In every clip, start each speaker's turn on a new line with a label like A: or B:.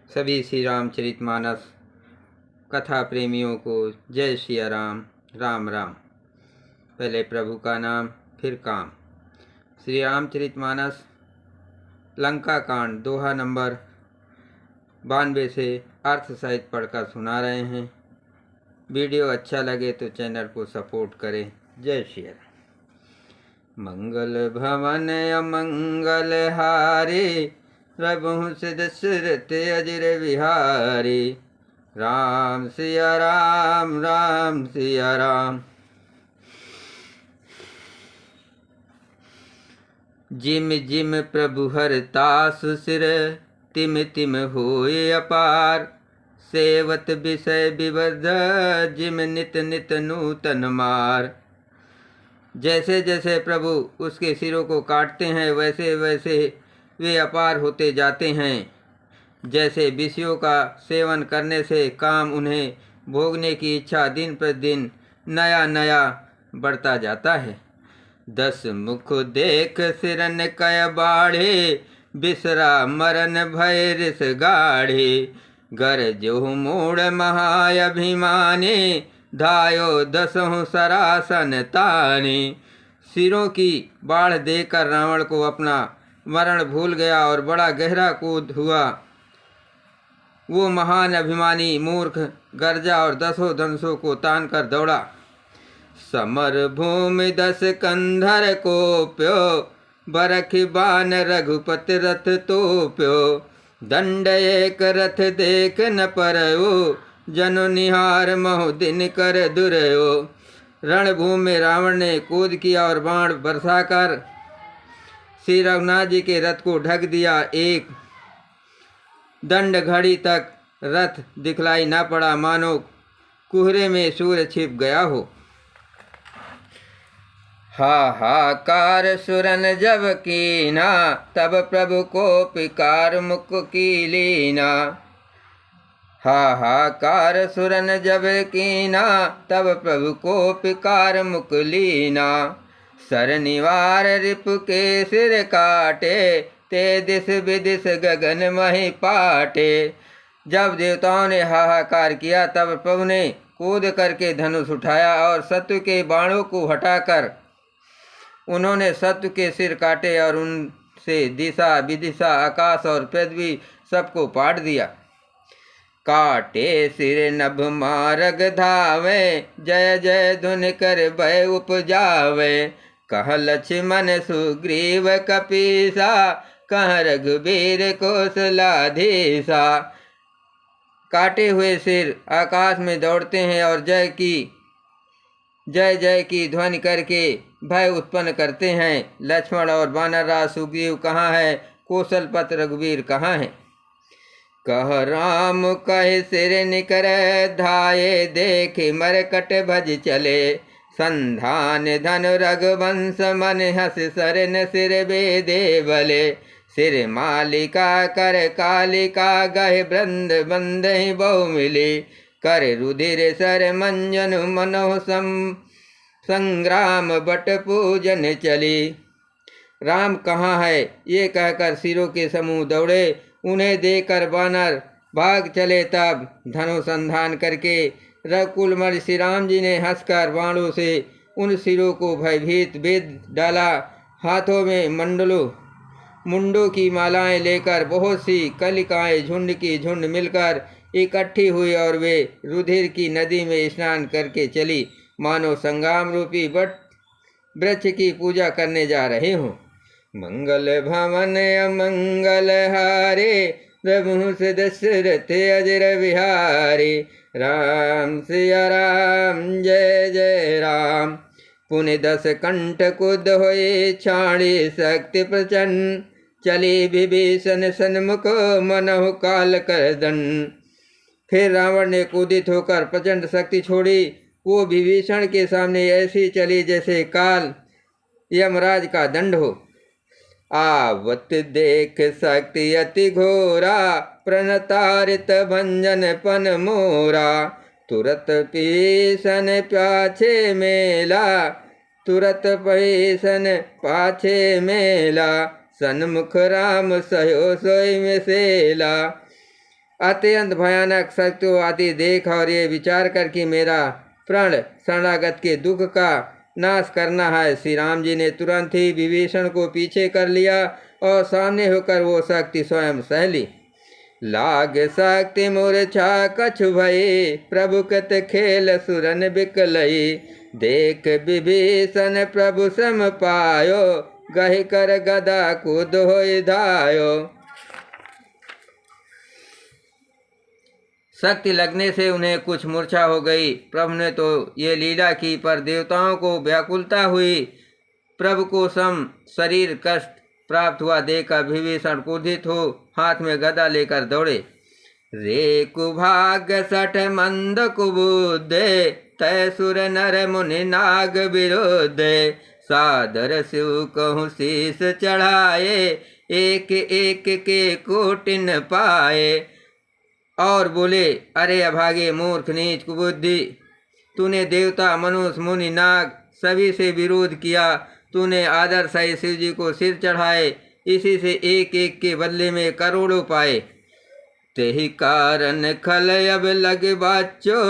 A: सभी श्री रामचरितमानस कथा प्रेमियों को जय श्री राम। राम राम। पहले प्रभु का नाम फिर काम। श्री रामचरितमानस लंका कांड दोहा नंबर 92 से अर्थ सहित पढ़कर सुना रहे हैं। वीडियो अच्छा लगे तो चैनल को सपोर्ट करें। जय श्री राम। मंगल भवन अमंगल हारे, रघुवंश दशरथ अजर विहारी। राम सिया राम राम सिया राम। जिम जिम प्रभु हरतास सिर, तिम तिम होए अपार। सेवत विषय विवर्ध, जिम नित नित नूतन मार। जैसे जैसे प्रभु उसके सिरों को काटते हैं वैसे वैसे वे अपार होते जाते हैं। जैसे विषयों का सेवन करने से काम उन्हें भोगने की इच्छा दिन प्रतिदिन नया नया बढ़ता जाता है। 10 मुख देख सिरन कय बाढ़े, बिसरा मरन भय रिस गाढ़े। गर जो मूढ़ महाअभिमाने, धायो 10 सरासन ताने। सिरों की बाढ़ देकर रावण को अपना मरण भूल गया और बड़ा गहरा कूद हुआ। वो महान अभिमानी मूर्ख गर्जा और 10 धनुषों को तान कर दौड़ा। समर भूमि 10 कंधर को प्यो, बरख बान रघुपति रथ तो प्यो। दंड एक रथ देख न परयो, जनु निहार महु दिन कर दुरयो। रणभूमि में रावण ने कूद किया और बाण बरसाकर श्री रघुनाथ जी के रथ को ढक दिया। एक दंड घड़ी तक रथ दिखलाई न पड़ा, मानो कुहरे में सूर्य छिप गया हो। हाहाकार सुरन जब कीना, तब प्रभु को पिकार मुख की लीना। हाहाकार सुरन जब कीना, तब प्रभु को पिकार मुख लीना। सर निवार रिप के सिर काटे, ते दिस विदिस गगन मही पाटे। जब देवताओं ने हाहाकार किया तब प्रभु ने कूद करके धनुष उठाया और शत्रु के बाणों को हटाकर उन्होंने शत्रु के सिर काटे और उनसे दिशा विदिशा आकाश और पृथ्वी सबको पाट दिया। काटे सिर नभ मारग धावे, जय जय धुन कर भय उपजावे। कह लक्ष्मण सुग्रीव कपीसा, कह रघुबीर कौशलाधीसा। काटे हुए सिर आकाश में दौड़ते हैं और जय जय की ध्वनि करके भय उत्पन्न करते हैं। लक्ष्मण और वानरराज सुग्रीव कहाँ है? कौशलपति रघुवीर कहाँ है? कह राम कह सिर निकर धाये, देखे मरकट भज चले। संधान धन रघुवंश मन हस, सरन सिर बेदे बले। सिर मालिका कर कालिका, गह बृंद बंद बहु मिली। कर रुधिर सर मंजन मनोह संग्राम बट पूजन चली। राम कहाँ है? ये कहकर सिरों के समूह दौड़े। उन्हें देखकर वानर भाग चले। तब धनुसंधान करके रघुकुलमणि श्री राम जी ने हंसकर बाणों से उन सिरों को भयभीत भेद डाला। हाथों में मुंडों की मालाएं लेकर बहुत सी कलिकाएं झुंड की झुंड मिलकर इकट्ठी हुई और वे रुधिर की नदी में स्नान करके चली, मानो संग्राम रूपी वट वृक्ष की पूजा करने जा रहे हों। मंगल भवन अमंगल हारे, रघुवंश दशरथ अजर विहारी। राम सिया राम जय जय राम। पुण्य 10 कंठ कुद होए, छाणी शक्ति प्रचंड। चली विभीषण सन्मुख, मनहु काल कर दंड। फिर रावण ने कुदित होकर प्रचंड शक्ति छोड़ी। वो विभीषण के सामने ऐसी चली जैसे काल यमराज का दंड हो। आवत देख शक्ति अति घोरा, प्रणतारित भंजन पन मोरा। तुरत पीसन पाछे मेला, तुरत पीसन पाछे मेला। सन्मुख राम सयो सोई में सेला। अत्यंत भयानक शक्तिवादी देख और ये विचार कर कि मेरा प्रण शरणागत के दुख का नाश करना है। श्री राम जी ने तुरंत ही विभीषण को पीछे कर लिया और सामने होकर वो शक्ति स्वयं सह ली। लाग शक्ति मूर्छा कछु भई, प्रभु कत खेल सुरन बिकलई। देख विभीषण प्रभु सम पायो, गहि कर गदा कूद होय धायो। शक्ति लगने से उन्हें कुछ मूर्छा हो गई। प्रभु ने तो ये लीला की, पर देवताओं को व्याकुलता हुई। प्रभु को सम शरीर कष्ट प्राप्त हुआ देखकर विभीषण क्रोधित हो हाथ में गदा लेकर दौड़े। रे कुभाग्य सठ मंद कुबुद्धे, तय सुर नर मुनि नाग विरोधे। सादर शिव कहूँ शीस चढ़ाए, एक एक के कोटिन पाए। और बोले, अरे अभागे मूर्ख नीच कुबुद्धि, तूने देवता मनुष्य मुनि नाग सभी से विरोध किया। तूने आदर सही शिव जी को सिर चढ़ाए, इसी से एक एक के बदले में करोड़ों पाए। तेहि कारण खल अब लग बाचो,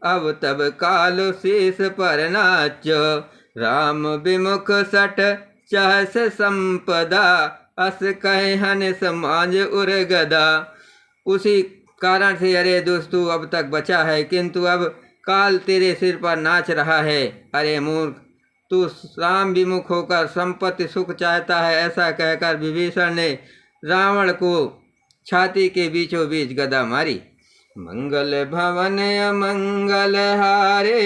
A: अब तब कालो शीस पर नाचो। राम विमुख सठ सहस संपदा, अस कहे हन समाज उर गदा। उसी कारण से अरे दोस्तू अब तक बचा है, किंतु अब काल तेरे सिर पर नाच रहा है। अरे मूर्ख, तू राम विमुख होकर संपत्ति सुख चाहता है। ऐसा कहकर विभीषण ने रावण को छाती के बीचों बीच गदा मारी। मंगल भवन अमंगल हारे,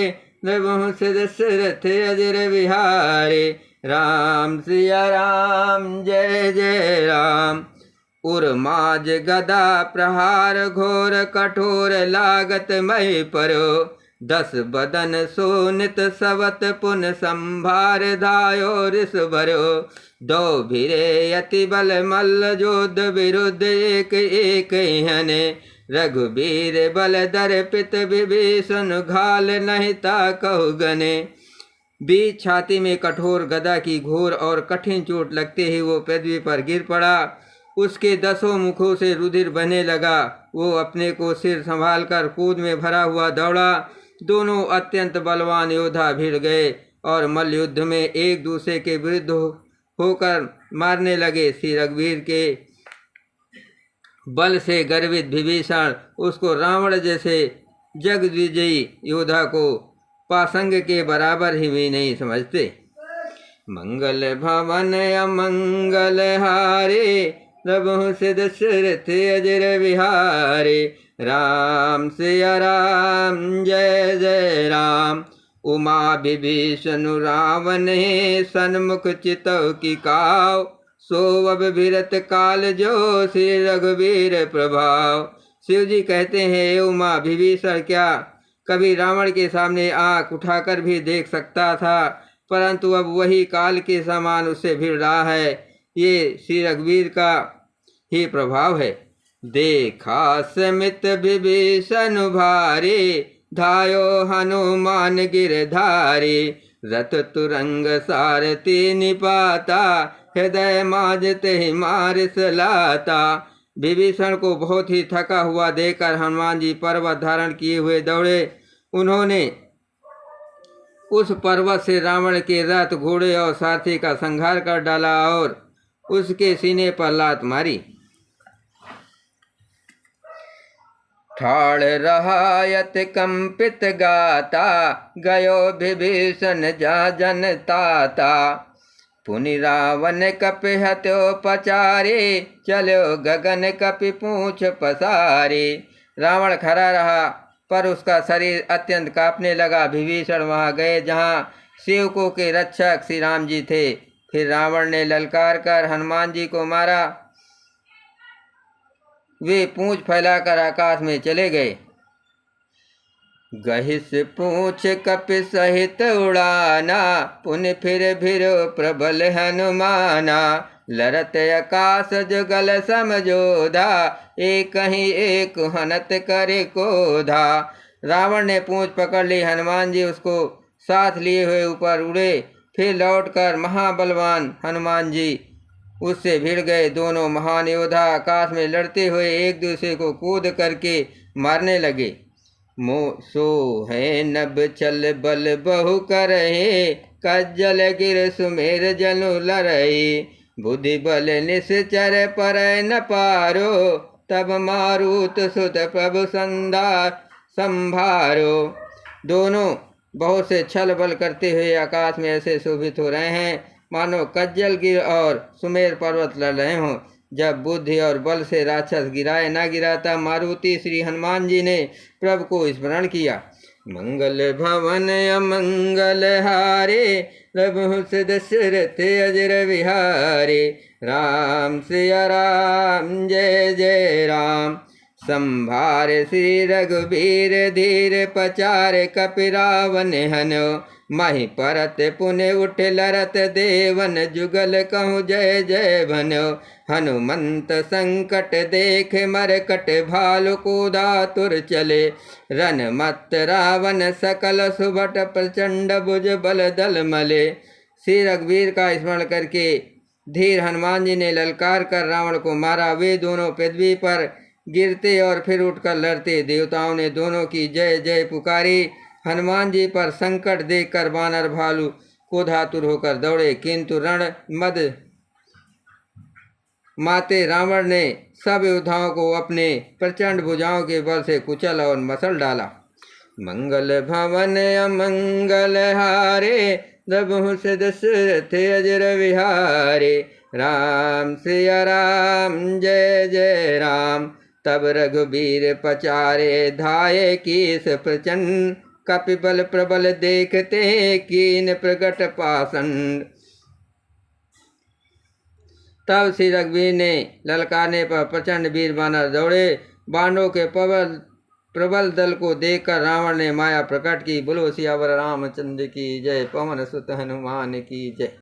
A: नृभु दशरथ अजर विहारे। राम सिया राम जय जय राम। उर्माज गदा प्रहार घोर कठोर लागत मय परो। 10 बदन सोनित सवत पुन संभार धायो ऋष भरो। 2 भिरे अति बल मल्ल जोध विरुद्ध एक एक हने। रघुबीर बल दर्पित विभीषण घाल नहीं ता कहु गने। बीच छाती में कठोर गदा की घोर और कठिन चोट लगते ही वो पृथ्वी पर गिर पड़ा। उसके 10 मुखों से रुधिर बहने लगा। वो अपने को सिर संभालकर कूद में भरा हुआ दौड़ा। दोनों अत्यंत बलवान योद्धा भिड़ गए और मल्ल युद्ध में एक दूसरे के विरुद्ध होकर मारने लगे। श्री रघुवीर के बल से गर्वित विभीषण उसको रावण जैसे जगविजयी योद्धा को पासंग के बराबर ही भी नहीं समझते। मंगल भवन अमंगल हारे, प्रभु से दशरथ अजर विहारे। राम सिया राम जय जय राम। उमा विभीषण रावण हे, सन्मुख चितव की काव। सो अब भिरत काल जो, श्री रघुवीर प्रभाव। शिव जी कहते हैं, उमा विभीषण क्या कभी रावण के सामने आंख उठाकर भी देख सकता था, परंतु अब वही काल के समान उससे भिड़ रहा है। ये श्री रघुवीर का ही प्रभाव है। देखा समित विभीषण भारे, धायो हनुमान गिरधारी। रथ तुरंग सारथी निपाता, हृदय माजते ही मार सलाता। विभीषण को बहुत ही थका हुआ देखकर हनुमान जी पर्वत धारण किए हुए दौड़े। उन्होंने उस पर्वत से रावण के रथ घोड़े और सारथी का संहार कर डाला और उसके सीने पर लात मारी। ठाड़ रहा यत कंपित गाता, गयो विभीषण जा जन ताता। पुनि रावण कपि हत्यो पचारे, चलो गगन कपि पूछ पसारे। रावण खड़ा रहा पर उसका शरीर अत्यंत कांपने लगा। विभीषण वहां गए जहां सेवकों के रक्षक श्री राम जी थे। फिर रावण ने ललकार कर हनुमान जी को मारा। वे पूंछ फैलाकर आकाश में चले गए। गहिस पूछ कपि सहित उड़ाना, पुन फिर भिरो प्रबल हनुमाना। लरत आकाश जुगल समझोधा, एक ही एक हनत करे कोधा। रावण ने पूंछ पकड़ ली। हनुमान जी उसको साथ लिए हुए ऊपर उड़े। फिर लौटकर महाबलवान हनुमान जी उससे भिड़ गए। दोनों महान योद्धा आकाश में लड़ते हुए एक दूसरे को कूद करके मारने लगे। सो है नभ चल बल बहु करहे, कज्जल गिर सुमेर जनु लरहे। बुद्धि बल निश्चर पर न पारो, तब मारुत सुत प्रभु संभारो। दोनों बहुत से छल बल करते हुए आकाश में ऐसे शोभित हो रहे हैं मानो कज्जल गिर और सुमेर पर्वत लड़ रहे हों। जब बुद्धि और बल से राक्षस गिराए न गिराता, मारुति श्री हनुमान जी ने प्रभु को स्मरण किया। मंगल भवन अमंगल हारे, रघुवंश दशरथ अजर विहारे। राम सिया राम जय जय राम, संभार श्री रघुबीर धीर पचार। कपिरावन हनो माहि परत पुण्य उठ लरत, देवन जुगल कहूँ जय जय भन्यो। हनुमंत संकट देख मरकट, भालु को दातुर चले। रन मत रावण सकल सुभट, प्रचंड भुज बल दल मले। श्री रघुवीर का स्मरण करके धीर हनुमान जी ने ललकार कर रावण को मारा। वे दोनों पृथ्वी पर गिरते और फिर उठकर लड़ते। देवताओं ने दोनों की जय जय पुकारी। हनुमान जी पर संकट देखकर वानर भालू क्रोधातुर होकर दौड़े, किंतु रण मद माते रावण ने सब योद्धाओं को अपने प्रचंड भुजाओं के बल से कुचल और मसल डाला। मंगल भवन अमंगल हारे, रघुवंश दशरथ अजर विहारे। राम सिया राम जय जय राम, तब रघुबीर पचारे। धाये कीस प्रचंड, कपिबल प्रबल देखते कीन प्रगट पाषंड। तब श्री रघुवीर ने ललकारने पर प्रचंड वीर वानर दौड़े। बाणों के प्रबल दल को देखकर रावण ने माया प्रकट की। बोलो सियावर रामचंद्र की जय, पवन सुत हनुमान की जय।